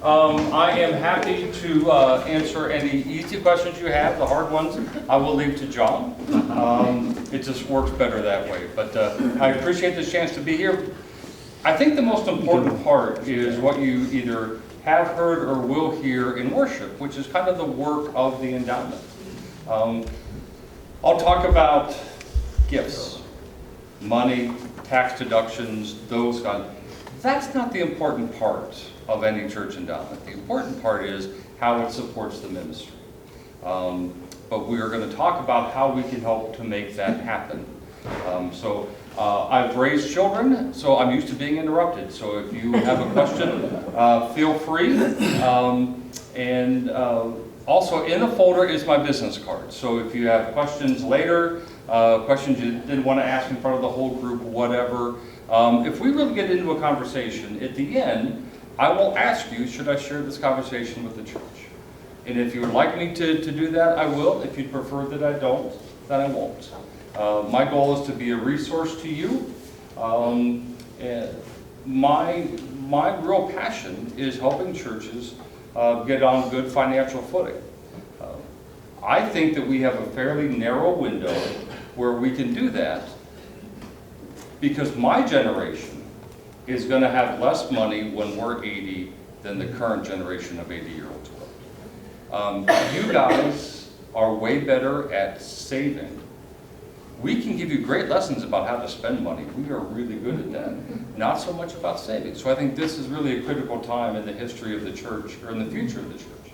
I am happy to answer any easy questions you have. The hard ones I will leave to John. It just works better that way. But I appreciate this chance to be here. I think the most important part is what you either have heard or will hear in worship, which is kind of the work of the endowment. I'll talk about gifts, money, tax deductions, those kinds. That's not the important part of any church endowment. The important part is how it supports the ministry. But we are going to talk about how we can help to make that happen. I've raised children, so I'm used to being interrupted. So if you have a question, feel free. Also in the folder is my business card. So if you have questions later, questions you didn't want to ask in front of the whole group, whatever, if we really get into a conversation, at the end, I will ask you, should I share this conversation with the church? And if you would like me to do that, I will. If you'd prefer that I don't, then I won't. My goal is to be a resource to you. And my real passion is helping churches get on good financial footing. I think that we have a fairly narrow window where we can do that because my generation is going to have less money when we're 80 than the current generation of 80-year-olds will. You guys are way better at saving. We can give you great lessons about how to spend money. We are really good at that. Not so much about saving. So I think this is really a critical time in the history of the church, or in the future of the church,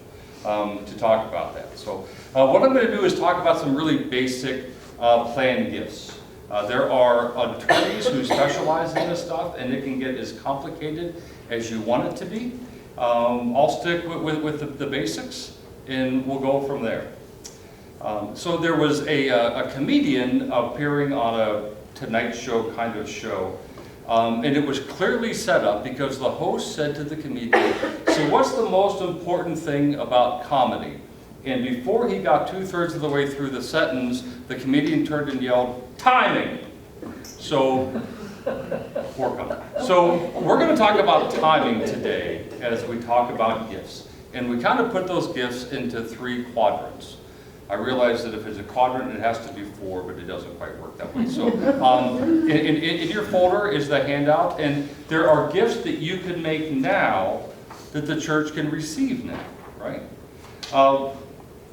to talk about that. So what I'm going to do is talk about some really basic planned gifts. There are attorneys who specialize in this stuff, and it can get as complicated as you want it to be. I'll stick with the basics, and we'll go from there. So there was a comedian appearing on a Tonight Show kind of show, and it was clearly set up because the host said to the comedian, "So what's the most important thing about comedy?" And before he got 2/3 of the way through the sentence, the comedian turned and yelled, "Timing!" So, poor company. So we're going to talk about timing today as we talk about gifts. And we kind of put those gifts into 3 quadrants. I realize that if it's a quadrant, it has to be 4, but it doesn't quite work that way. So in your folder is the handout, and there are gifts that you can make now that the church can receive now, right?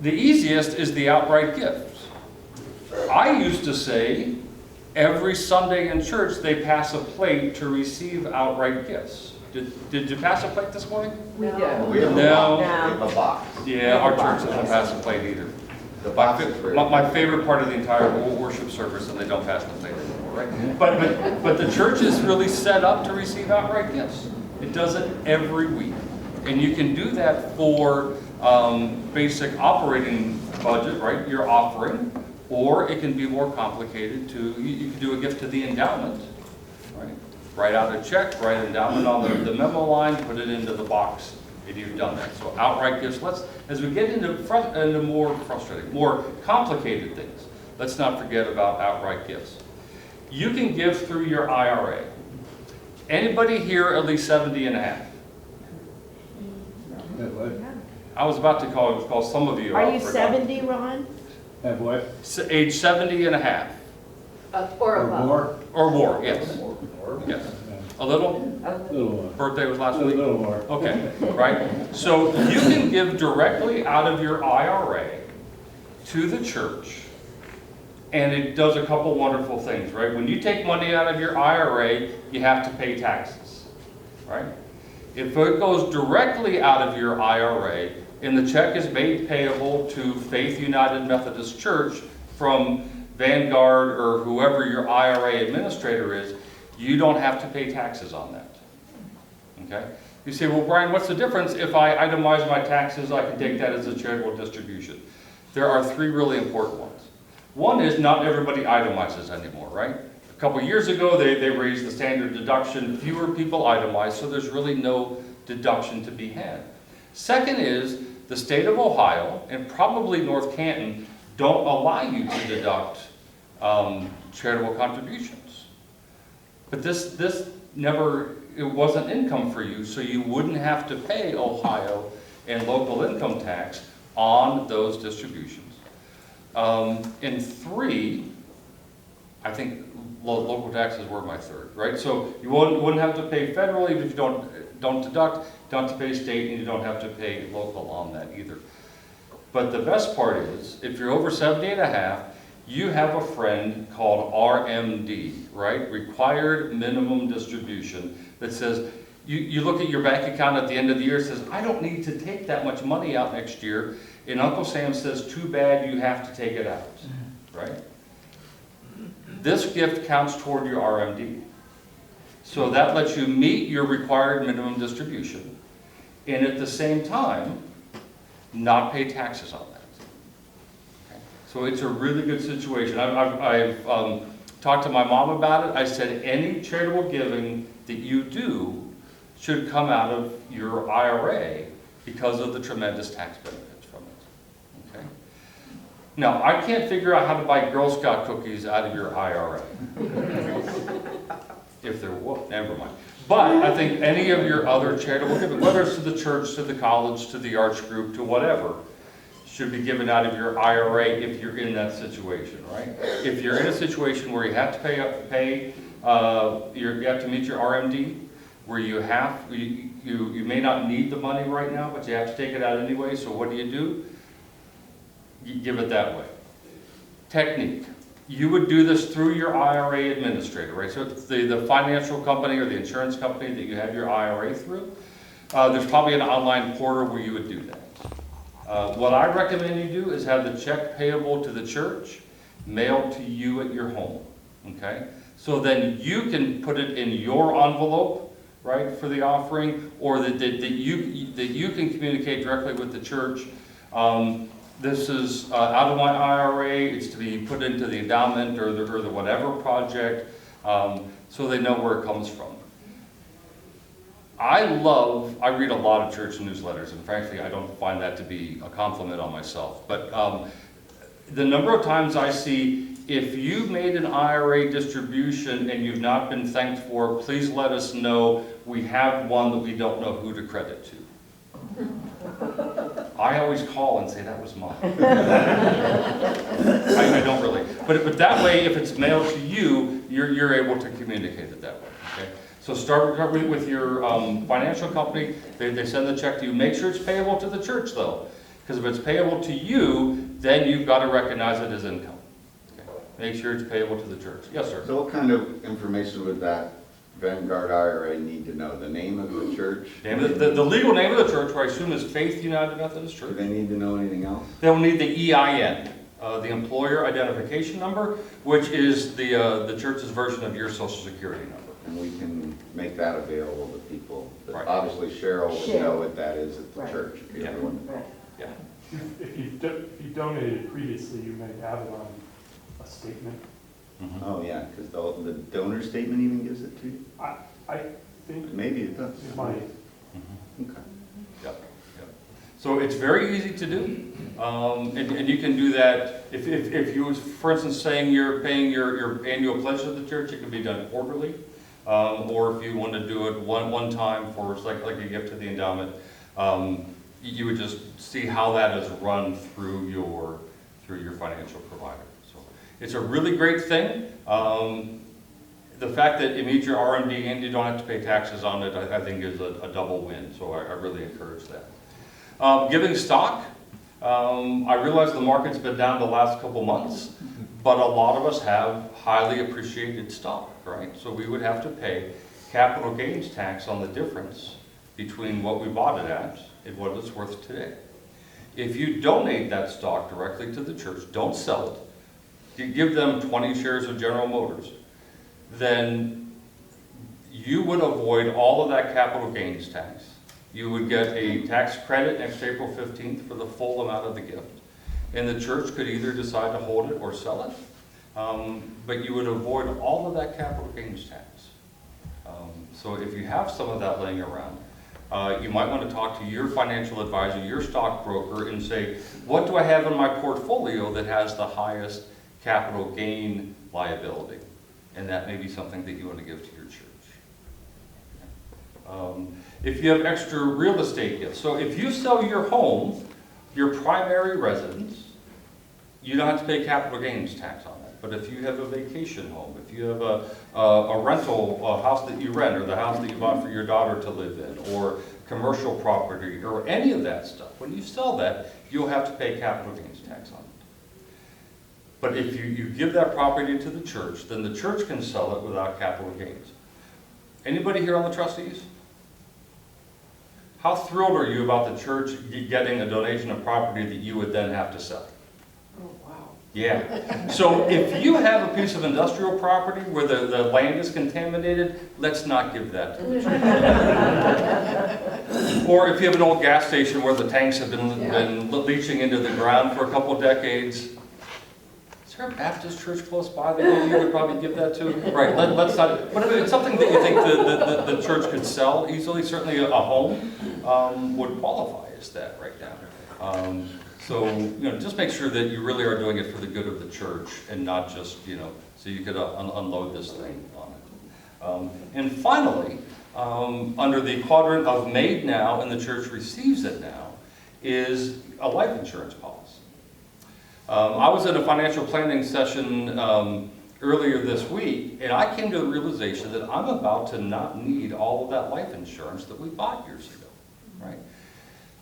The easiest is the outright gift. I used to say every Sunday in church they pass a plate to receive outright gifts. Did you pass a plate this morning? We did. We have a box. Yeah, our church doesn't pass a plate either. My favorite part of the entire worship service, and they don't pass the plate anymore, right? But the church is really set up to receive outright gifts. It does it every week. And you can do that for basic operating budget, right? Your offering, or it can be more complicated you can do a gift to the endowment, right? Write out a check, write endowment on the memo line, put it into the box, and you've done that. So outright gifts, as we get into more complicated things, let's not forget about outright gifts. You can give through your IRA. Anybody here at least 70 and a half? I was about to call some of you. Are you 70, Ron? Have what? Age 70 and a half. Or above? More? Or more, yes. Yes. A little? A little more. Birthday was last A week? little more. Okay, right? So you can give directly out of your IRA to the church, and it does a couple wonderful things, right? When you take money out of your IRA, you have to pay taxes, right? If it goes directly out of your IRA and the check is made payable to Faith United Methodist Church from Vanguard or whoever your IRA administrator is, you don't have to pay taxes on that. Okay? You say, well, Brian, what's the difference? If I itemize my taxes, I can take that as a charitable distribution. There are 3 really important ones. One is not everybody itemizes anymore, right? A couple years ago, they raised the standard deduction. Fewer people itemize, so there's really no deduction to be had. Second is the state of Ohio, and probably North Canton, don't allow you to deduct charitable contributions. But this never it wasn't income for you, so you wouldn't have to pay Ohio and local income tax on those distributions. And 3, I think local taxes were my 3rd, right? So you wouldn't have to pay federally if you don't deduct, don't have to pay state, and you don't have to pay local on that either. But the best part is, if you're over 70 and a half, you have a friend called RMD, right? Required Minimum Distribution, that says, you look at your bank account at the end of the year, it says, I don't need to take that much money out next year. And Uncle Sam says, too bad, you have to take it out, right? This gift counts toward your RMD. So that lets you meet your required minimum distribution, and at the same time, not pay taxes on that. Okay? So it's a really good situation. I've talked to my mom about it. I said any charitable giving that you do should come out of your IRA because of the tremendous tax benefits from it. Okay? Now, I can't figure out how to buy Girl Scout cookies out of your IRA. If there was, never mind. But I think any of your other charitable giving, whether it's to the church, to the college, to the arts group, to whatever, should be given out of your IRA if you're in that situation, right? If you're in a situation where you have to you have to meet your RMD, where you may not need the money right now, but you have to take it out anyway, so what do? You give it that way. Technique. You would do this through your IRA administrator, right? So it's the financial company or the insurance company that you have your IRA through. There's probably an online portal where you would do that. What I recommend you do is have the check payable to the church mailed to you at your home, okay? So then you can put it in your envelope, right, for the offering, or that you can communicate directly with the church. This is out of my IRA, it's to be put into the endowment or the whatever project, so they know where it comes from. I read a lot of church newsletters, and frankly, I don't find that to be a compliment on myself. But the number of times I see, if you made an IRA distribution and you've not been thanked for, please let us know. We have one that we don't know who to credit to. I always call and say, that was mine. I don't really. But that way, if it's mailed to you, you're able to communicate it that way. Okay? So start with your financial company. They send the check to you. Make sure it's payable to the church, though. Because if it's payable to you, then you've got to recognize it as income. Okay? Make sure it's payable to the church. Yes, sir? So what kind of information would that Vanguard IRA need to know? The name of the church? The legal name of the church, where I assume is Faith United Methodist Church. Do they need to know anything else? They'll need the EIN, the Employer Identification Number, which is the church's version of your Social Security number. And we can make that available to people. But Right. obviously Cheryl would know what that is at the Right. church. If Yeah. everyone- Right. Yeah. If you donated previously, you may have it on a statement. Mm-hmm. Oh, yeah, because the donor statement even gives it to you? I think Maybe it does. it might. Mm-hmm. Okay. Yep. So it's very easy to do, and you can do that if you, for instance, saying you're paying your annual pledge to the church, it can be done quarterly, or if you want to do it one time for like a gift to the endowment, you would just see how that is run through your financial provider. So it's a really great thing. The fact that it meets your RMD and you don't have to pay taxes on it, I think is a double win. So I really encourage that. Giving stock, I realize the market's been down the last couple months, but a lot of us have highly appreciated stock, right? So we would have to pay capital gains tax on the difference between what we bought it at and what it's worth today. If you donate that stock directly to the church, don't sell it, you give them 20 shares of General Motors, then you would avoid all of that capital gains tax. You would get a tax credit next April 15th for the full amount of the gift. And the church could either decide to hold it or sell it, but you would avoid all of that capital gains tax. So if you have some of that laying around, you might want to talk to your financial advisor, your stockbroker, and say, what do I have in my portfolio that has the highest capital gain liability? And that may be something that you want to give to your church. If you have extra real estate gifts, so if you sell your home, your primary residence, you don't have to pay capital gains tax on that. But if you have a vacation home, if you have a rental, a house that you rent, or the house that you bought for your daughter to live in, or commercial property, or any of that stuff, when you sell that, you'll have to pay capital gains tax on it. But if you give that property to the church, then the church can sell it without capital gains. Anybody here on the trustees? How thrilled are you about the church getting a donation of property that you would then have to sell? Oh, wow. Yeah. So if you have a piece of industrial property where the land is contaminated, let's not give that to the church. Or if you have an old gas station where the tanks have been leaching into the ground for a couple of decades, is there a Baptist church close by that you would probably give that to? Right, let's not, but if it's something that you think the church could sell easily, certainly a home would qualify as that right now. So, just make sure that you really are doing it for the good of the church and not just, so you could unload this thing on it. And finally, under the quadrant of made now and the church receives it now, is a life insurance policy. I was at a financial planning session earlier this week, and I came to the realization that I'm about to not need all of that life insurance that we bought years ago, right?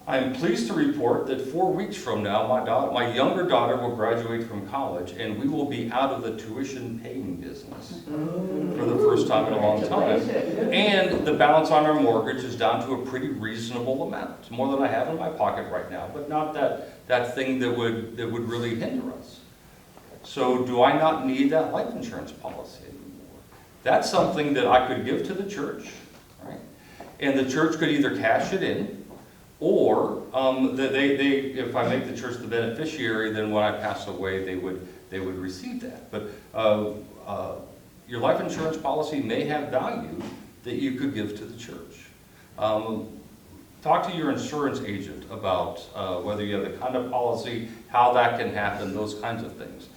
I am pleased to report that 4 weeks from now, my younger daughter will graduate from college, and we will be out of the tuition-paying business for the first time in a long time. And the balance on our mortgage is down to a pretty reasonable amount. It's more than I have in my pocket right now, but not that thing that would really hinder us. So do I not need that life insurance policy anymore? That's something that I could give to the church, right? And the church could either cash it in, or if I make the church the beneficiary, then when I pass away, they would receive that. But your life insurance policy may have value that you could give to the church. Talk to your insurance agent about whether you have the kind of policy, how that can happen, those kinds of things.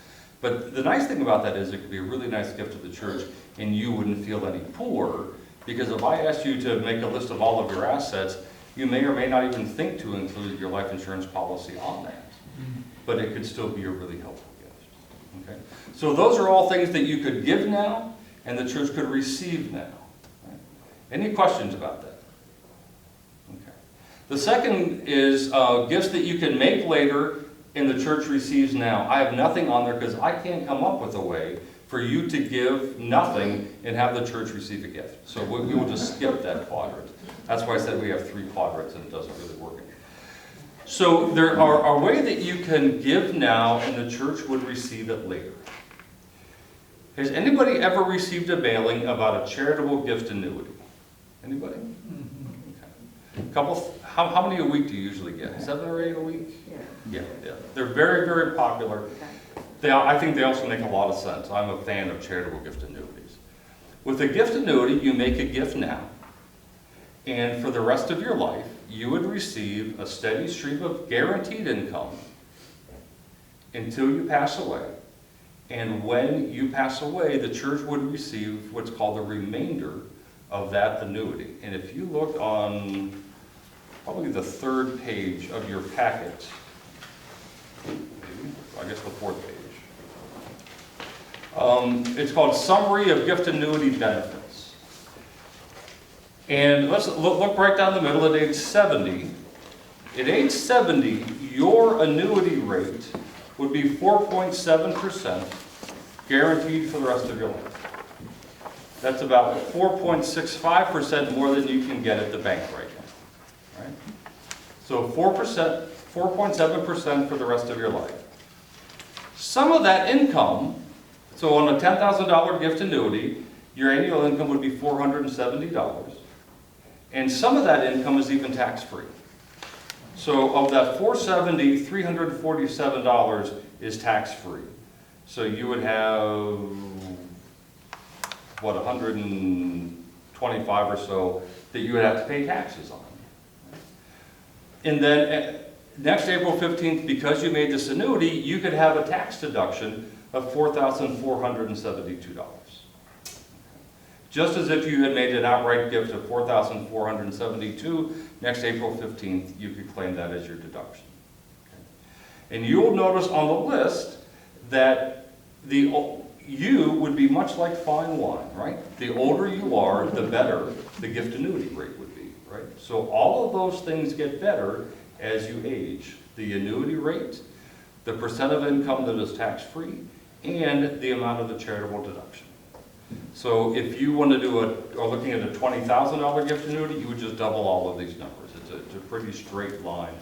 But the nice thing about that is it could be a really nice gift to the church, and you wouldn't feel any poorer, because if I asked you to make a list of all of your assets, you may or may not even think to include your life insurance policy on that. But it could still be a really helpful gift. Okay? So those are all things that you could give now, and the church could receive now. Right? Any questions about that? Okay. The second is gifts that you can make later and the church receives now. I have nothing on there because I can't come up with a way for you to give nothing and have the church receive a gift. So we will just skip that quadrant. That's why I said we have 3 quadrants and it doesn't really work anymore. So there are a way that you can give now and the church would receive it later. Has anybody ever received a mailing about a charitable gift annuity? Anybody? Okay. How many a week do you usually get? 7 or 8 a week? Yeah. They're very, very popular. I think they also make a lot of sense. I'm a fan of charitable gift annuities. With a gift annuity, you make a gift now. And for the rest of your life, you would receive a steady stream of guaranteed income until you pass away. And when you pass away, the church would receive what's called the remainder of that annuity. And if you look on probably the 3rd page of your packet, I guess the 4th page, it's called Summary of Gift Annuity Benefits. And let's look right down the middle at age 70. At age 70, your annuity rate would be 4.7% guaranteed for the rest of your life. That's about 4.65% more than you can get at the bank right now. Right? So 4.7% for the rest of your life. Some of that income, so on a $10,000 gift annuity, your annual income would be $470. And some of that income is even tax-free. So of that $470, $347 is tax-free. So you would have, what, 125 or so that you would have to pay taxes on. And then next April 15th, because you made this annuity, you could have a tax deduction of $4,472. Just as if you had made an outright gift of $4,472, next April 15th, you could claim that as your deduction. Okay. And you'll notice on the list that you would be much like fine wine, right? The older you are, the better the gift annuity rate would be, right? So all of those things get better as you age. The annuity rate, the percent of income that is tax-free, and the amount of the charitable deduction. So if you want to do are looking at a $20,000 gift annuity, you would just double all of these numbers. It's a pretty straight line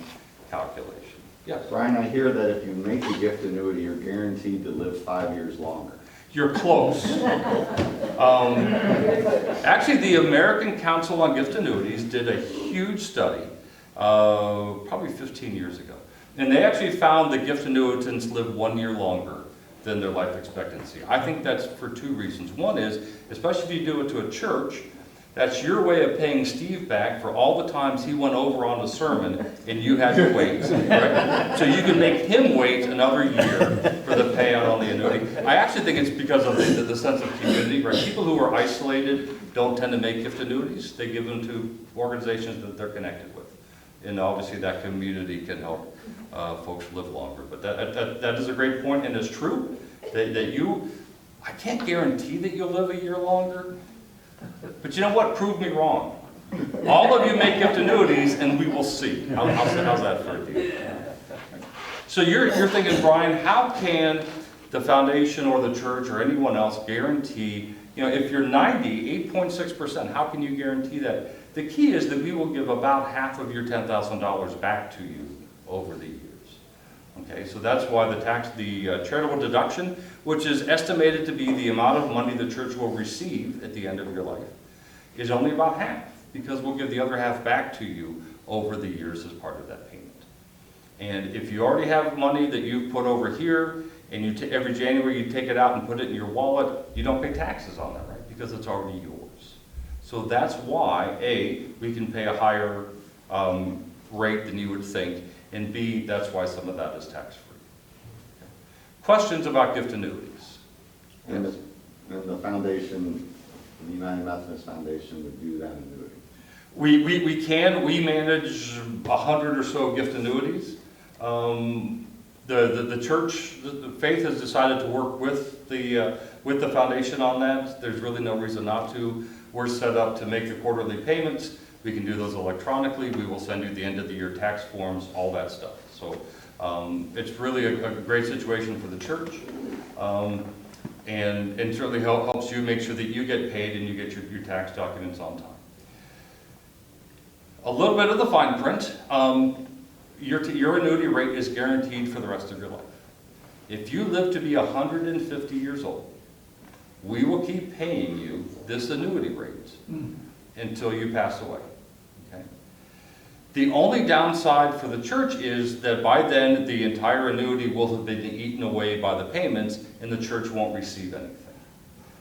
calculation. Yes? Brian, I hear that if you make a gift annuity, you're guaranteed to live 5 years longer. You're close. Actually, the American Council on Gift Annuities did a huge study, probably 15 years ago. And they actually found that gift annuitants live 1 year longer than their life expectancy. I think that's for 2 reasons. One is, especially if you do it to a church, that's your way of paying Steve back for all the times he went over on a sermon and you had to wait, right? So you can make him wait another year for the payout on the annuity. I actually think it's because of the sense of community, right? People who are isolated don't tend to make gift annuities. They give them to organizations that they're connected with. And obviously that community can help folks live longer. But that is a great point, and it's true that I can't guarantee that you'll live a year longer, but you know what? Prove me wrong. All of you make gift annuities, and we will see. How's that for a deal? So you're thinking, Brian, how can the foundation or the church or anyone else guarantee, if you're 90, 8.6%, how can you guarantee that? The key is that we will give about half of your $10,000 back to you over the years. Okay, so that's why the charitable deduction, which is estimated to be the amount of money the church will receive at the end of your life, is only about half, because we'll give the other half back to you over the years as part of that payment. And if you already have money that you've put over here, and every January you take it out and put it in your wallet, you don't pay taxes on that, right? Because it's already yours. So that's why, A, we can pay a higher rate than you would think, and B, that's why some of that is tax-free. Okay. Questions about gift annuities? And the foundation, the United Methodist Foundation would do that annuity. We can. We manage 100 or so gift annuities. The church, the faith has decided to work with the foundation on that. There's really no reason not to. We're set up to make the quarterly payments. We can do those electronically. We will send you the end of the year tax forms, all that stuff. So it's really a great situation for the church. And certainly helps you make sure that you get paid and you get your tax documents on time. A little bit of the fine print. Your annuity rate is guaranteed for the rest of your life. If you live to be 150 years old, we will keep paying you this annuity rate until you pass away. Okay? The only downside for the church is that by then the entire annuity will have been eaten away by the payments and the church won't receive anything.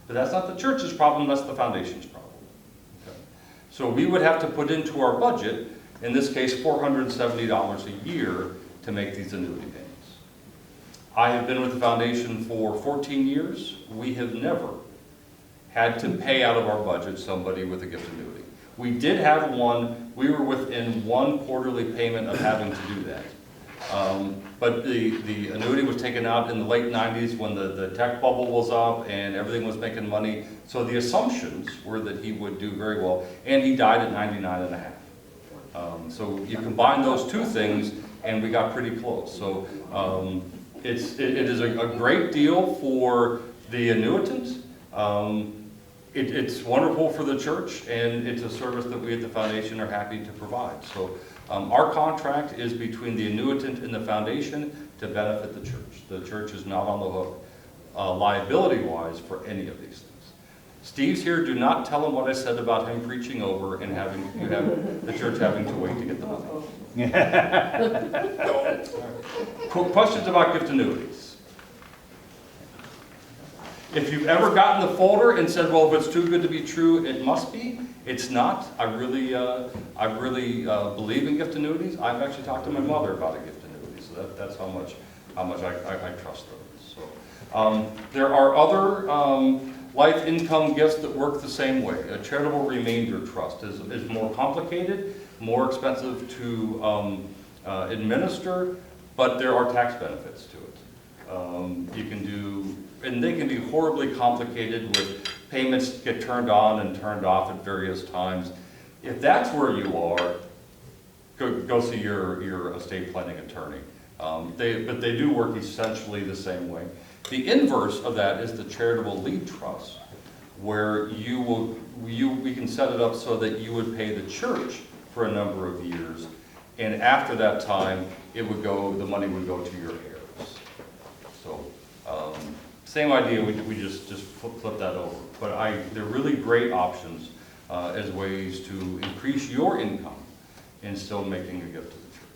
But that's not the church's problem, that's the foundation's problem. Okay? So we would have to put into our budget, in this case $470 a year, to make these annuity payments. I have been with the foundation for 14 years. We have never had to pay out of our budget somebody with a gift annuity. We did have one. We were within one quarterly payment of having to do that. But the annuity was taken out in the late 90s when the tech bubble was up and everything was making money. So the assumptions were that he would do very well, and he died at 99 and a half. So you combine those two things and we got pretty close. So it is a great deal for the annuitant. It's wonderful for the church, and it's a service that we at the foundation are happy to provide. So our contract is between the annuitant and the foundation to benefit the church. The church is not on the hook liability-wise for any of these things. Steve's here. Do not tell him what I said about him preaching over and the church having to wait to get the money. Questions about gift annuities? If you've ever gotten the folder and said, well, if it's too good to be true, it must be, it's not. I really believe in gift annuities. I've actually talked to my mother about a gift annuity, so that's how much I trust those. So there are other life income gifts that work the same way. A charitable remainder trust is more complicated, more expensive to administer, but there are tax benefits to it. You can do, and they can be horribly complicated with payments get turned on and turned off at various times. If that's where you are, go see your estate planning attorney. But they do work essentially the same way. The inverse of that is the charitable lead trust, where we can set it up so that you would pay the church for a number of years, and after that time, the money would go to your heirs. So, same idea. We just flip that over. But they're really great options as ways to increase your income and still making a gift to the church.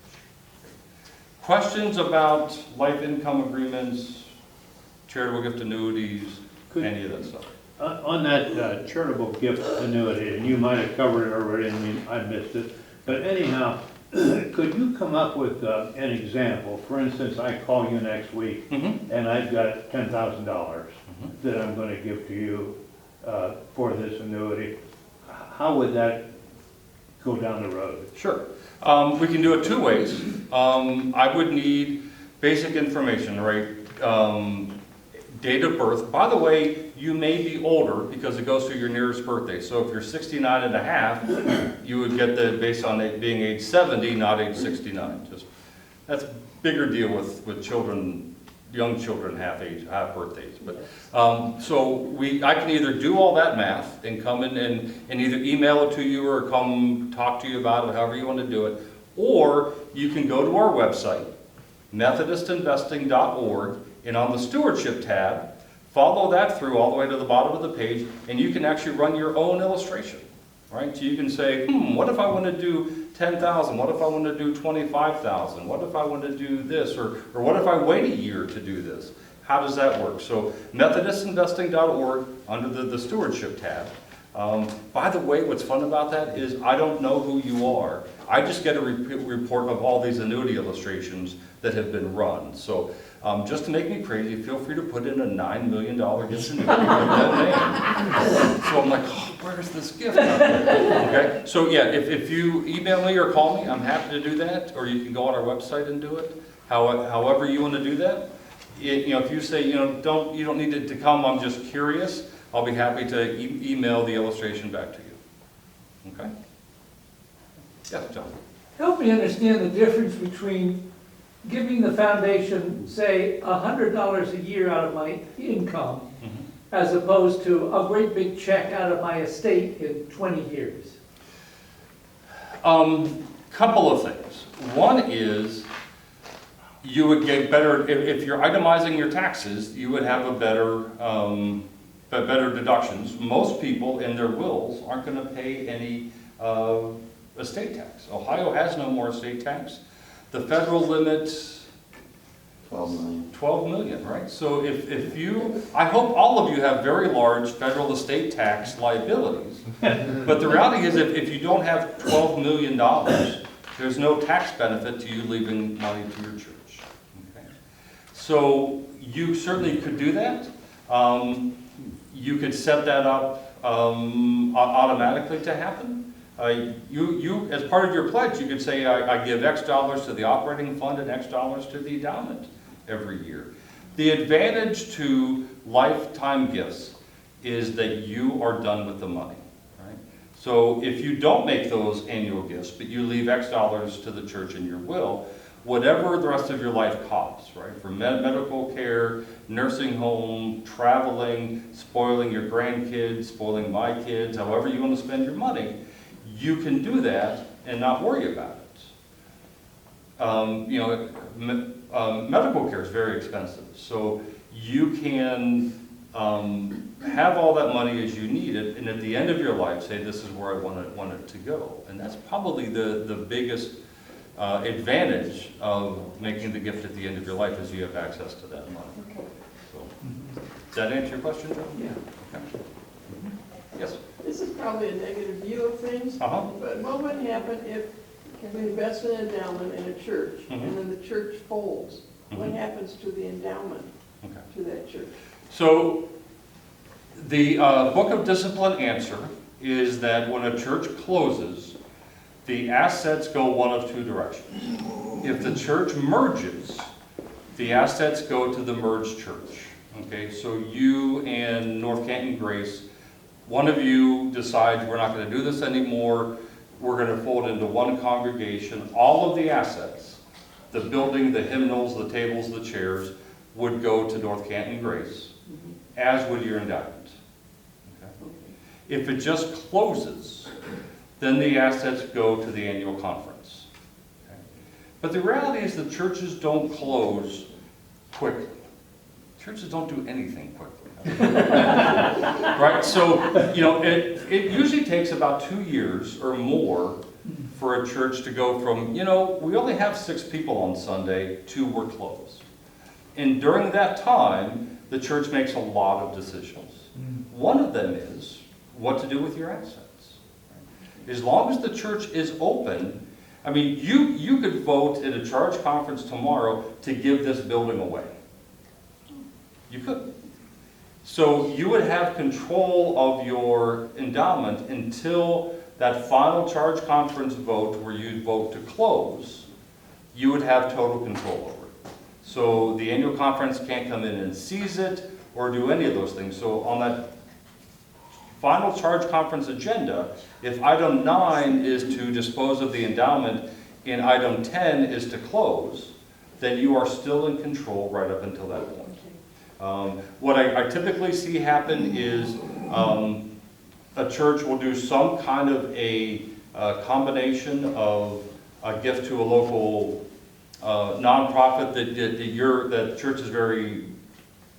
Questions about life income agreements, charitable gift annuities, any of that stuff? On that charitable gift annuity, and you might have covered it already, I missed it, but anyhow, could you come up with an example? For instance, I call you next week, and I've got $10,000 that I'm going to give to you for this annuity. How would that go down the road? Sure. We can do it two ways. I would need basic information, right? Date of birth. By the way, you may be older because it goes to your nearest birthday. So if you're 69 and a half, you would get that based on it being age 70, not age 69. That's a bigger deal with children, young children half birthdays. But I can either do all that math and come in and either email it to you or come talk to you about it, however you want to do it, or you can go to our website, methodistinvesting.org, and on the stewardship tab, follow that through all the way to the bottom of the page, and you can actually run your own illustration, right? So you can say, what if I want to do 10,000? What if I want to do 25,000? What if I want to do this? Or what if I wait a year to do this? How does that work? So methodistinvesting.org under the stewardship tab. By the way, what's fun about that is I don't know who you are. I just get a report of all these annuity illustrations that have been run. So just to make me crazy, feel free to put in a $9 million gift annuity with that name. So I'm like, where's this gift? Okay. So yeah, if you email me or call me, I'm happy to do that. Or you can go on our website and do it. However you want to do that. If you say you don't need it to come, I'm just curious, I'll be happy to email the illustration back to you. Okay? Yes, John. Help me understand the difference between giving the foundation, say, $100 a year out of my income, as opposed to a great big check out of my estate in 20 years. Couple of things. One is you would get better, if you're itemizing your taxes, you would have a better deductions. Most people in their wills aren't going to pay any estate tax. Ohio has no more estate tax. The federal limit, 12 million. 12 million, right? So if you, I hope all of you have very large federal estate tax liabilities. But the reality is if you don't have $12 million, there's no tax benefit to you leaving money to your church. Okay? So you certainly could do that. You could set that up automatically to happen. You, as part of your pledge, you could say, I give X dollars to the operating fund and X dollars to the endowment every year. The advantage to lifetime gifts is that you are done with the money, right? So if you don't make those annual gifts, but you leave X dollars to the church in your will, whatever the rest of your life costs, right? For medical care, nursing home, traveling, spoiling your grandkids, spoiling my kids, however you want to spend your money, you can do that and not worry about it. Medical care is very expensive, so you can have all that money as you need it, and at the end of your life, say, this is where I want it to go. And that's probably the biggest advantage of making the gift at the end of your life is you have access to that money. Okay. So, does that answer your question, John? Yeah. Okay. Yes? This is probably a negative view of things, but what would happen if we invest in an endowment in a church, and then the church folds? What happens to the endowment to that church? So, The Book of Discipline answer is that when a church closes, the assets go one of two directions. If the church merges, the assets go to the merged church. Okay, so you and North Canton Grace, one of you decides we're not going to do this anymore, we're going to fold into one congregation. All of the assets, the building, the hymnals, the tables, the chairs, would go to North Canton Grace, as would your endowment. Okay? If it just closes, then the assets go to the annual conference. Okay? But the reality is that churches don't close quickly. Churches don't do anything quickly. Right? So, it usually takes about 2 years or more for a church to go from, we only have 6 people on Sunday to we're closed. And during that time, the church makes a lot of decisions. One of them is what to do with your assets. As long as the church is open, you could vote at a charge conference tomorrow to give this building away. You could. So you would have control of your endowment until that final charge conference vote where you vote to close, you would have total control over it. So the annual conference can't come in and seize it or do any of those things. So on that final charge conference agenda, if item 9 is to dispose of the endowment and item 10 is to close, then you are still in control right up until that point. What I typically see happen is a church will do some kind of a combination of a gift to a local nonprofit that church is very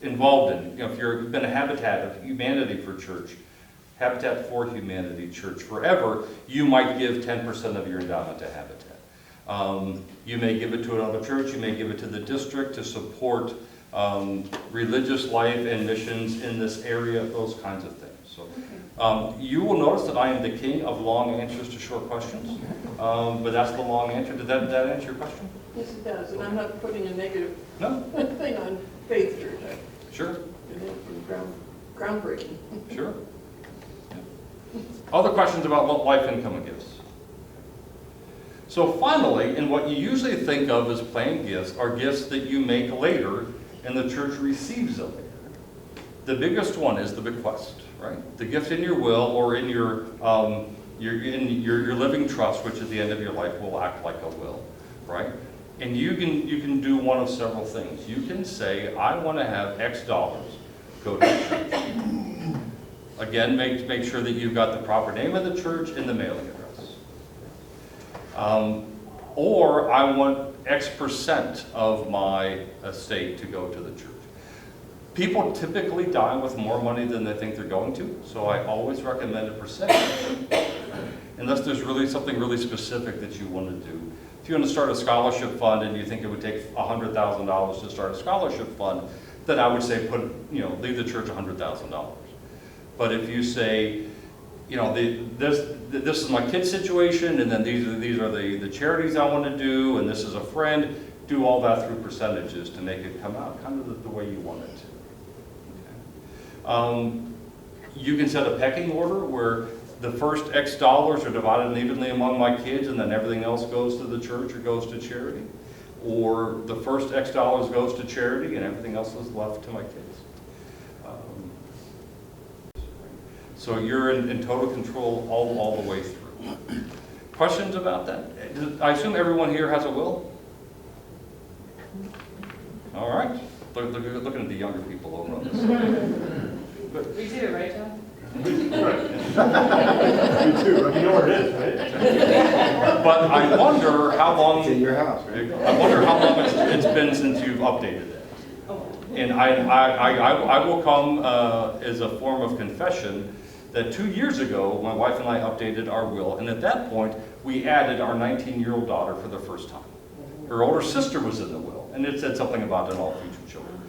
involved in. If you've been a Habitat of Humanity for church, Habitat for Humanity church forever, you might give 10% of your endowment to Habitat. You may give it to another church, you may give it to the district to support religious life and missions in this area, those kinds of things. So you will notice that I am the king of long answers to short questions, but that's the long answer. Did that answer your question? Yes, it does, and I'm not putting a negative No? thing on Faith Church. Sure. It has been groundbreaking. Sure. Yeah. Other questions about what life income gifts? So finally, and what you usually think of as planned gifts are gifts that you make later and the church receives it later. The biggest one is the bequest, right? The gift in your will or in your living trust, which at the end of your life will act like a will, right? And you can do one of several things. You can say, I want to have X dollars go to the church. Again, make sure that you've got the proper name of the church and the mailing address. Or I want X% of my estate to go to the church. People typically die with more money than they think they're going to, so I always recommend a percentage, unless there's really something really specific that you want to do. If you want to start a scholarship fund and you think it would take $100,000 to start a scholarship fund, then I would say leave the church $100,000. But if you say, this is my kid's situation, and then these are the charities I want to do, and this is a friend, do all that through percentages to make it come out kind of the way you want it to. Okay. You can set a pecking order where the first X dollars are divided evenly among my kids, and then everything else goes to the church or goes to charity. Or the first X dollars goes to charity, and everything else is left to my kids. So you're in total control all the way through. Questions about that? I assume everyone here has a will? All right. Looking at the younger people over on this side. We do, right, John? You too, right? You know where it is, right? But I wonder how long. It's in your house, right? I wonder how long it's been since you've updated it. And I will come as a form of confession that 2 years ago, my wife and I updated our will, and at that point, we added our 19-year-old daughter for the first time. Her older sister was in the will, and it said something about an all future children.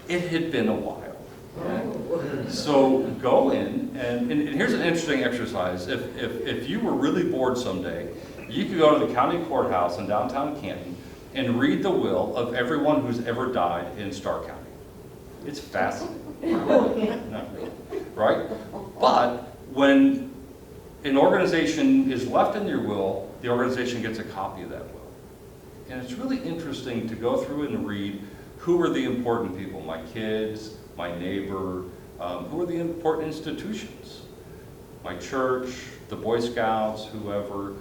It had been a while. Right? So go in, and here's an interesting exercise. If you were really bored someday, you could go to the county courthouse in downtown Canton and read the will of everyone who's ever died in Starr County. It's fascinating. Not really, right? But when an organization is left in your will, the organization gets a copy of that will. And it's really interesting to go through and read who are the important people, my kids, my neighbor, who are the important institutions, my church, the Boy Scouts, whoever,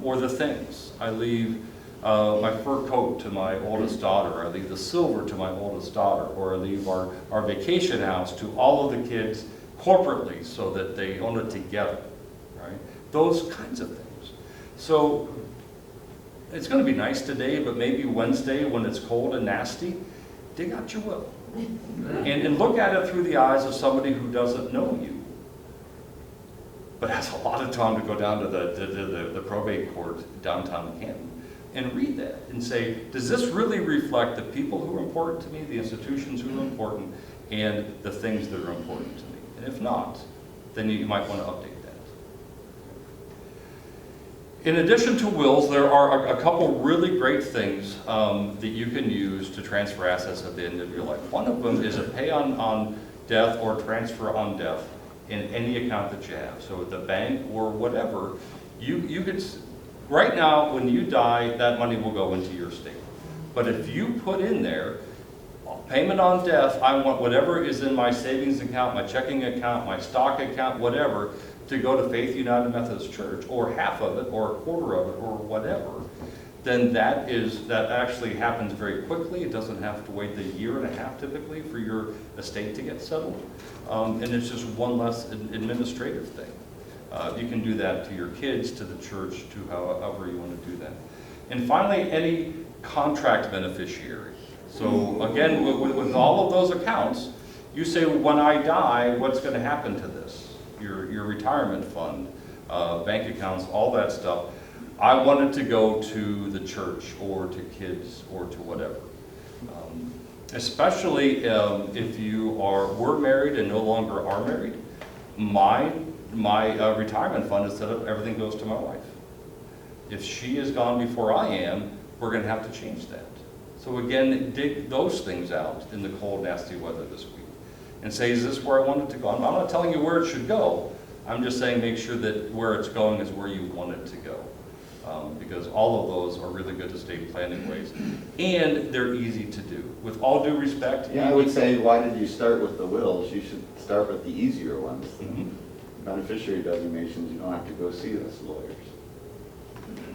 or the things. I leave my fur coat to my oldest daughter, I leave the silver to my oldest daughter, or I leave our vacation house to all of the kids corporately so that they own it together, right? Those kinds of things. So it's going to be nice today, but maybe Wednesday when it's cold and nasty, dig out your will. And look at it through the eyes of somebody who doesn't know you, but has a lot of time to go down to the probate court downtown Canton and read that and say, does this really reflect the people who are important to me, the institutions who are important, and the things that are important to me? And if not, then you might want to update that. In addition to wills, there are a couple really great things that you can use to transfer assets at the end of your life. One of them is a pay on death or transfer on death in any account that you have. So at the bank or whatever, you could, right now when you die, that money will go into your estate. But if you put in there, payment on death, I want whatever is in my savings account, my checking account, my stock account, whatever, to go to Faith United Methodist Church, or half of it, or a quarter of it, or whatever, then that actually happens very quickly. It doesn't have to wait the year and a half typically for your estate to get settled. And it's just one less administrative thing. You can do that to your kids, to the church, to however you want to do that. And finally, any contract beneficiary. So again, with all of those accounts, you say, when I die, what's going to happen to this? Your retirement fund, bank accounts, all that stuff. I want it to go to the church or to kids or to whatever. Especially if you were married and no longer are married. My retirement fund is set up, everything goes to my wife. If she is gone before I am, we're going to have to change that. So again, dig those things out in the cold, nasty weather this week. And say, is this where I want it to go? I'm not telling you where it should go. I'm just saying make sure that where it's going is where you want it to go. Because all of those are really good estate planning ways. And they're easy to do. With all due respect. Yeah, I would say, why did you start with the wills? You should start with the easier ones. Mm-hmm. Beneficiary designations, you don't have to go see us lawyers.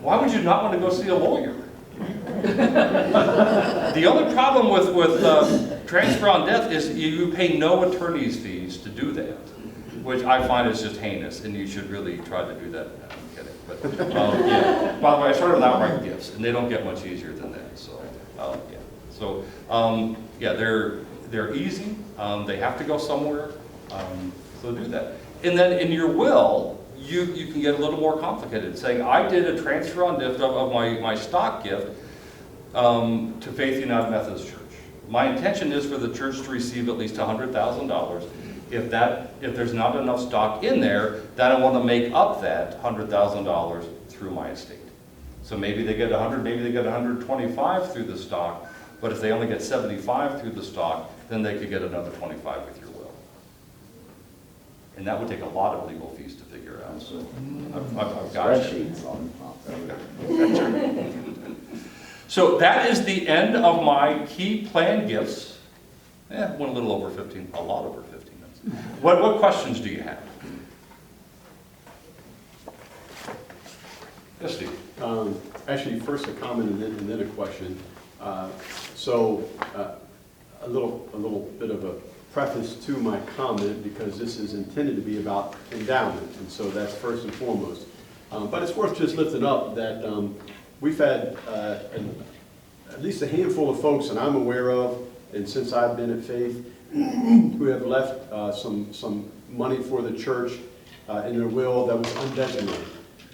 Why would you not want to go see a lawyer? The only problem with transfer on death is you pay no attorney's fees to do that, which I find is just heinous, and you should really try to do that. No, I'm kidding. But yeah. By the way, I started with outright gifts, and they don't get much easier than that. So yeah. So yeah, they're easy. They have to go somewhere. So do that. And then in your will, you can get a little more complicated, saying, I did a transfer on death of my stock gift to Faith United Methodist Church. My intention is for the church to receive at least $100,000. If there's not enough stock in there, then I want to make up that $100,000 through my estate. So maybe they get 100, maybe they get 125 through the stock, but if they only get 75 through the stock, then they could get another 25 with your will. And that would take a lot of legal fees to figure out. So I've got Spreadsheets on So that is the end of my key plan gifts. Went a little over 15, a lot over 15 minutes. What questions do you have? Yes, Steve. Actually, first a comment and then a question. A little bit of a preface to my comment, because this is intended to be about endowment, and so that's first and foremost. But it's worth just lifting up that we've had at least a handful of folks that I'm aware of, and since I've been at Faith, who have left some money for the church in their will that was undesignated.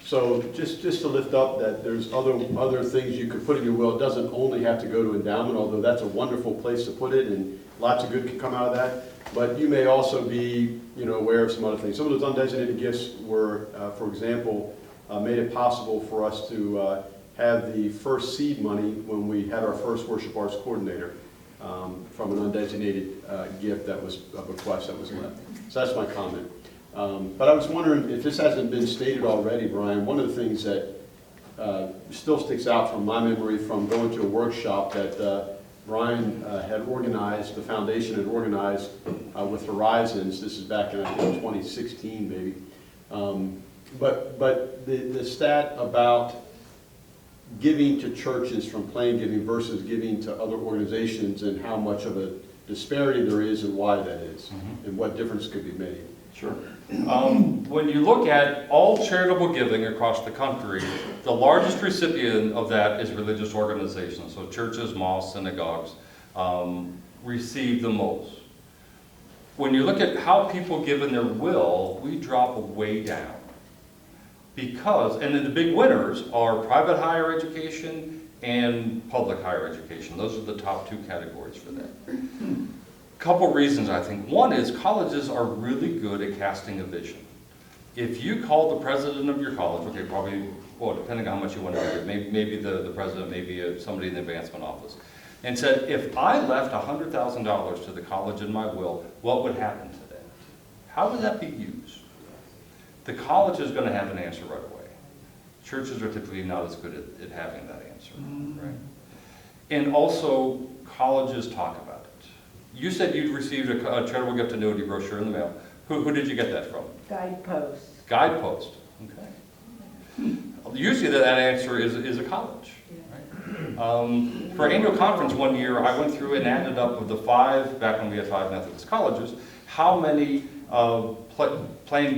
So just to lift up that there's other things you could put in your will. It doesn't only have to go to endowment, although that's a wonderful place to put it, and lots of good can come out of that. But you may also be, aware of some other things. Some of those undesignated gifts were, for example, made it possible for us to have the first seed money when we had our first worship arts coordinator. from an undesignated gift that was a bequest that was left. So that's my comment. But I was wondering, if this hasn't been stated already, Brian, one of the things that still sticks out from my memory from going to a workshop that Brian had organized, the foundation had organized with Horizons. This is back in, I think, 2016 maybe. But the stat about giving to churches from plain giving versus giving to other organizations, and how much of a disparity there is and why that is, and what difference could be made. Sure. When you look at all charitable giving across the country, the largest recipient of that is religious organizations. So churches, mosques, synagogues receive the most. When you look at how people give in their will, we drop way down. Because, and then the big winners are private higher education and public higher education. Those are the top two categories for that. Couple reasons, I think. One is colleges are really good at casting a vision. If you call the president of your college, okay, probably, well, depending on how much you want to give, maybe the president, maybe somebody in the advancement office, and said, if I left $100,000 to the college in my will, what would happen to that? How would that be used? The college is going to have an answer right away. Churches are typically not as good at having that answer, right? And also, colleges talk about it. You said you'd received a charitable gift annuity brochure in the mail. Who did you get that from? Guidepost. Guidepost, okay. Usually that answer is a college. Right? For annual conference one year, I went through and added up of the 5, back when we had 5 Methodist colleges, how many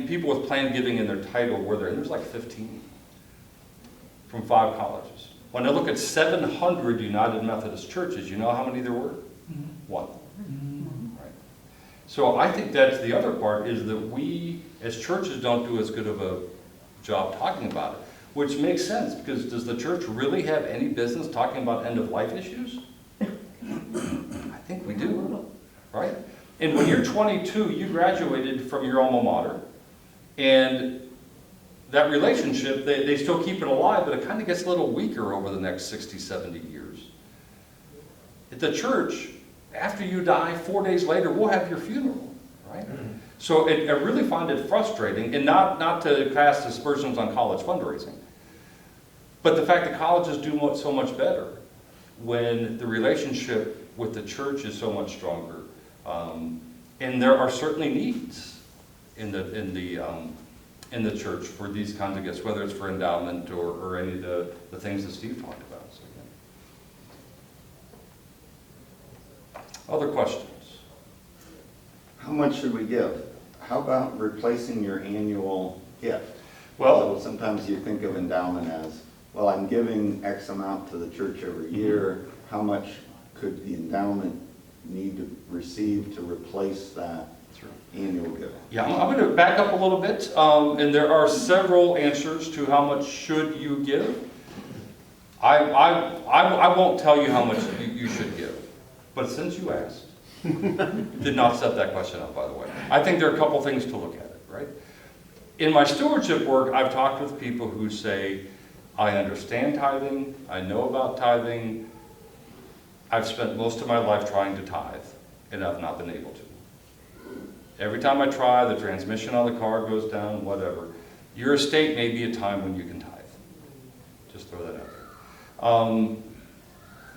people with planned giving in their title were there, and there's like 15 from 5 colleges. When I look at 700 United Methodist churches, you know how many there were? 1. Right. So I think that's the other part, is that we as churches don't do as good of a job talking about it, which makes sense, because does the church really have any business talking about end-of-life issues? I think we do, right? And when you're 22, you graduated from your alma mater, and that relationship, they still keep it alive, but it kind of gets a little weaker over the next 60, 70 years. At the church, after you die, 4 days later, we'll have your funeral, right? So I really find it frustrating, and not to cast aspersions on college fundraising, but the fact that colleges do so much better when the relationship with the church is so much stronger. And there are certainly needs in the church for these kinds of gifts, whether it's for endowment or any of the things that Steve talked about. So, yeah. Other questions? How much should we give? How about replacing your annual gift? Well, So sometimes you think of endowment as, well, I'm giving X amount to the church every year. How much could the endowment need to receive to replace that annual giving? yeah, I'm going to back up a little bit, and there are several answers to how much should you give. I won't tell you how much you should give, but since you asked, did not set that question up, by the way. I think there are a couple things to look at it, right? In my stewardship work, I've talked with people who say, I understand tithing, I know about tithing, I've spent most of my life trying to tithe, and I've not been able to. Every time I try, the transmission on the card goes down, whatever. Your estate may be a time when you can tithe. Just throw that out there.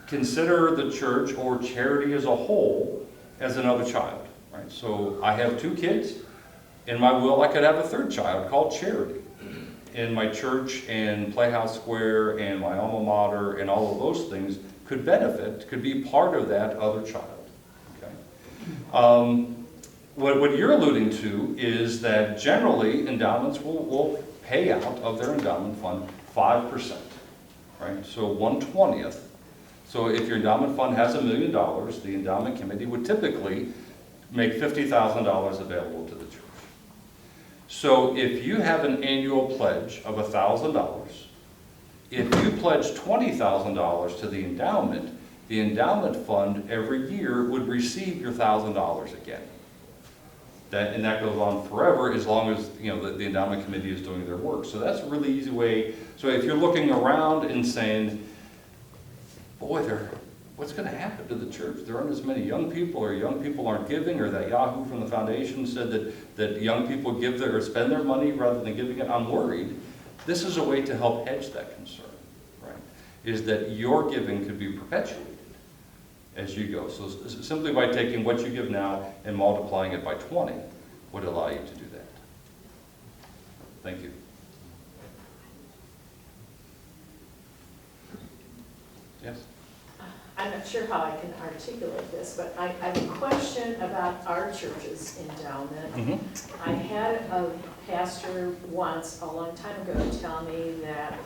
Consider the church or charity as a whole as another child, right? So I have 2 kids. In my will, I could have a 3rd child called Charity. In my church and Playhouse Square and my alma mater and all of those things could benefit, could be part of that other child, okay? What you're alluding to is that generally endowments will pay out of their endowment fund 5%, right? So 1/20th. So if your endowment fund has $1 million, the endowment committee would typically make $50,000 available to the church. So if you have an annual pledge of $1,000, if you pledge $20,000 to the endowment fund every year would receive your $1,000 again. And that goes on forever as long as the endowment committee is doing their work. So that's a really easy way. So if you're looking around and saying, boy, what's going to happen to the church? There aren't as many young people, or young people aren't giving, or that Yahoo from the foundation said that young people give or spend their money rather than giving it. I'm worried. This is a way to help hedge that concern, right? Is that your giving could be perpetuated as you go. So simply by taking what you give now and multiplying it by 20 would allow you to do that. Thank you. Yes? I'm not sure how I can articulate this, but I have a question about our church's endowment. I had a pastor once, a long time ago, tell me that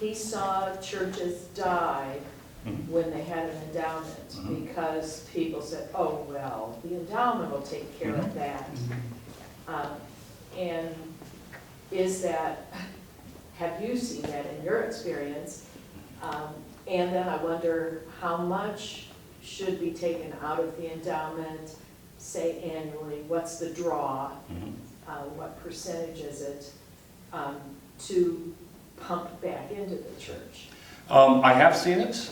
he saw churches die when they had an endowment because people said, oh, well, the endowment will take care of that. And is that, have you seen that in your experience? And then I wonder how much should be taken out of the endowment, say annually, what's the draw? What percentage is it to pump back into the church? I have seen it.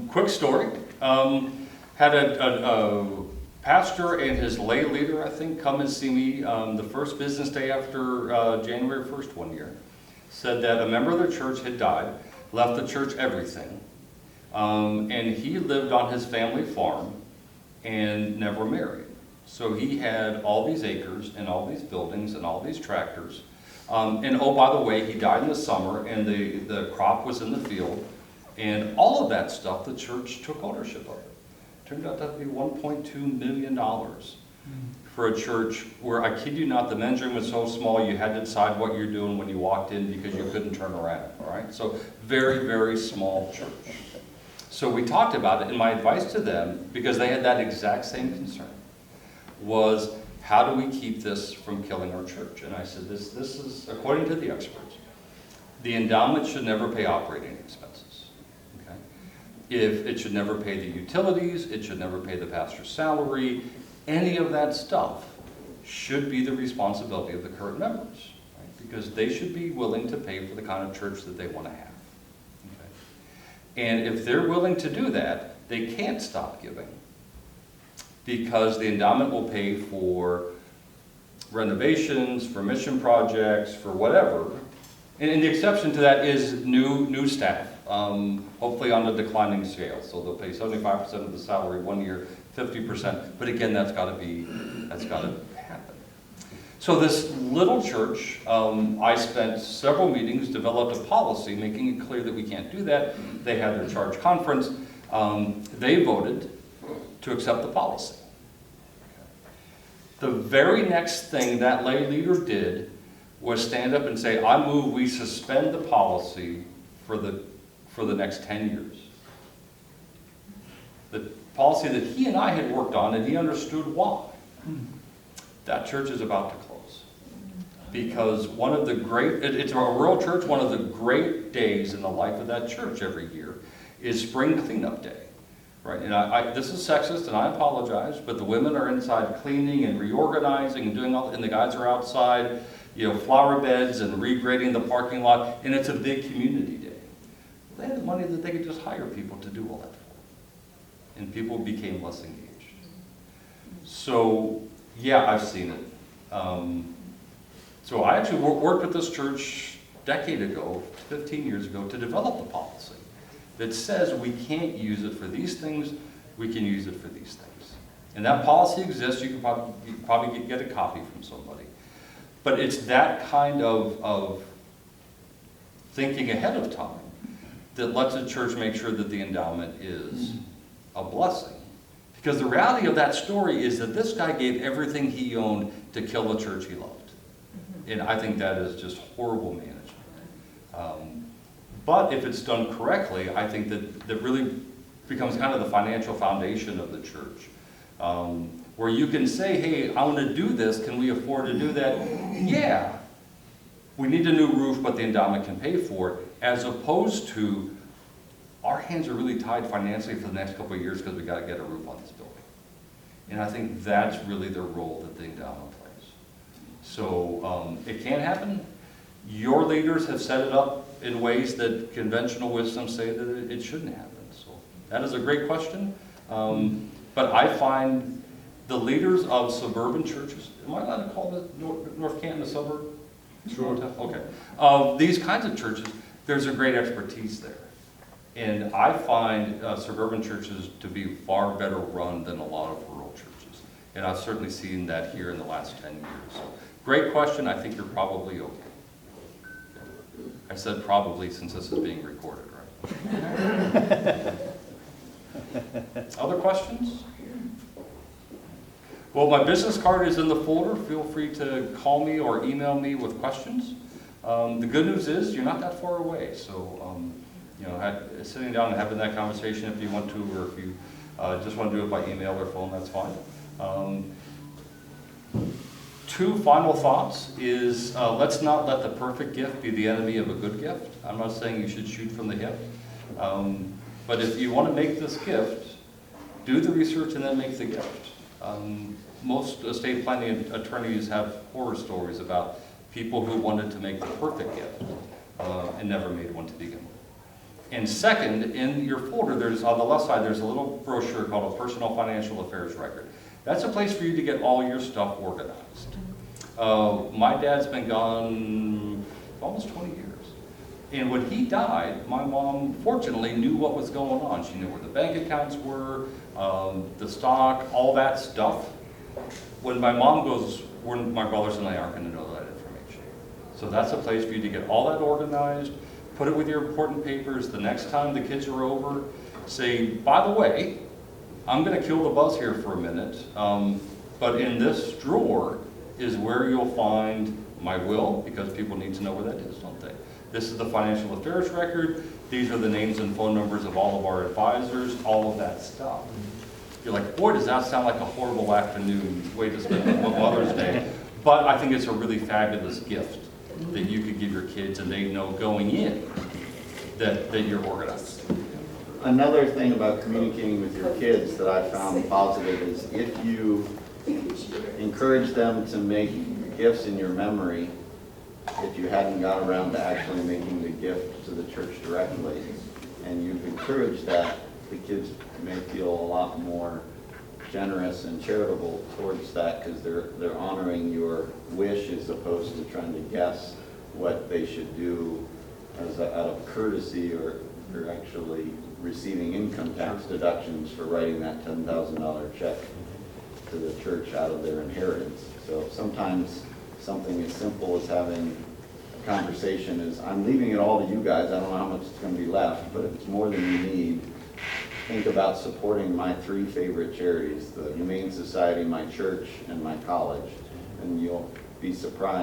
Quick story. Had a pastor and his lay leader, I think, come and see me the first business day after January 1st one year. Said that a member of their church had died, left the church everything, and he lived on his family farm and never married. So he had all these acres and all these buildings and all these tractors. And oh, by the way, he died in the summer and the crop was in the field. And all of that stuff, the church took ownership of it. Turned out to be $1.2 million for a church where, I kid you not, the men's room was so small you had to decide what you're doing when you walked in because you couldn't turn around, all right? So very, very small church. So we talked about it, and my advice to them, because they had that exact same concern, was how do we keep this from killing our church? And I said, this is, according to the experts, the endowment should never pay operating expenses. Okay? If it should never pay the utilities, it should never pay the pastor's salary, any of that stuff should be the responsibility of the current members, right? Because they should be willing to pay for the kind of church that they want to have. Okay? And if they're willing to do that, they can't stop giving, because the endowment will pay for renovations, for mission projects, for whatever. And the exception to that is new staff, hopefully on a declining scale. So they'll pay 75% of the salary one year, 50%. But again, that's got to happen. So this little church, I spent several meetings, developed a policy, making it clear that we can't do that. They had their charge conference. They voted to accept the policy. The very next thing that lay leader did was stand up and say, I move we suspend the policy for the next 10 years. The policy that he and I had worked on, and he understood why. That church is about to close. Because one of the great, it's a rural church, one of the great days in the life of that church every year is spring cleanup day. Right, and this is sexist, and I apologize, but the women are inside cleaning and reorganizing and doing all, and the guys are outside, flower beds and regrading the parking lot, and it's a big community day. They had the money that they could just hire people to do all that for, and people became less engaged. So, yeah, I've seen it. So I actually worked with this church a decade ago, 15 years ago, to develop the policy that says we can't use it for these things, we can use it for these things. And that policy exists. You can probably get a copy from somebody. But it's that kind of thinking ahead of time that lets a church make sure that the endowment is a blessing. Because the reality of that story is that this guy gave everything he owned to kill the church he loved. And I think that is just horrible management. But if it's done correctly, I think that really becomes kind of the financial foundation of the church. Where you can say, hey, I want to do this, can we afford to do that? Yeah, we need a new roof, but the endowment can pay for it, as opposed to, our hands are really tied financially for the next couple of years because we got to get a roof on this building. And I think that's really the role that the endowment plays. So it can happen. Your leaders have set it up in ways that conventional wisdom say that it shouldn't happen. So That is a great question. But I find the leaders of suburban churches, am I allowed to call North Canton a suburb? Sure. Okay. Of these kinds of churches, there's a great expertise there. And I find suburban churches to be far better run than a lot of rural churches. And I've certainly seen that here in the last 10 years. So, great question. I think you're probably okay. I said probably since this is being recorded, right? Other questions? Well, my business card is in the folder. Feel free to call me or email me with questions. The good news is you're not that far away. So, you know, sitting down and having that conversation if you want to, or if you just want to do it by email or phone, that's fine. Two final thoughts is let's not let the perfect gift be the enemy of a good gift. I'm not saying you should shoot from the hip. But if you want to make this gift, do the research and then make the gift. Most estate planning attorneys have horror stories about people who wanted to make the perfect gift and never made one to begin with. And second, in your folder, there's on the left side, there's a little brochure called a Personal Financial Affairs Record. That's a place for you to get all your stuff organized. My dad's been gone almost 20 years. And when he died, my mom fortunately knew what was going on. She knew where the bank accounts were, the stock, all that stuff. When my mom goes, my brothers and I aren't going to know that information. So that's a place for you to get all that organized, put it with your important papers. The next time the kids are over, say, by the way, I'm going to kill the buzz here for a minute, but in this drawer is where you'll find my will, because people need to know where that is, don't they? This is the financial affairs record. These are the names and phone numbers of all of our advisors, all of that stuff. You're like, boy, does that sound like a horrible afternoon way to spend Mother's Day. But I think it's a really fabulous gift that you could give your kids, and they know going in that you're organized. Another thing about communicating with your kids that I found positive is if you encourage them to make gifts in your memory, if you hadn't got around to actually making the gift to the church directly, and you've encouraged that, the kids may feel a lot more generous and charitable towards that, because they're honoring your wish as opposed to trying to guess what they should do as out of courtesy, or actually receiving income tax deductions for writing that $10,000 check to the church out of their inheritance. So sometimes something as simple as having a conversation is, I'm leaving it all to you guys, I don't know how much is going to be left, but if it's more than you need, think about supporting my 3 favorite charities, the Humane Society, my church, and my college, and you'll be surprised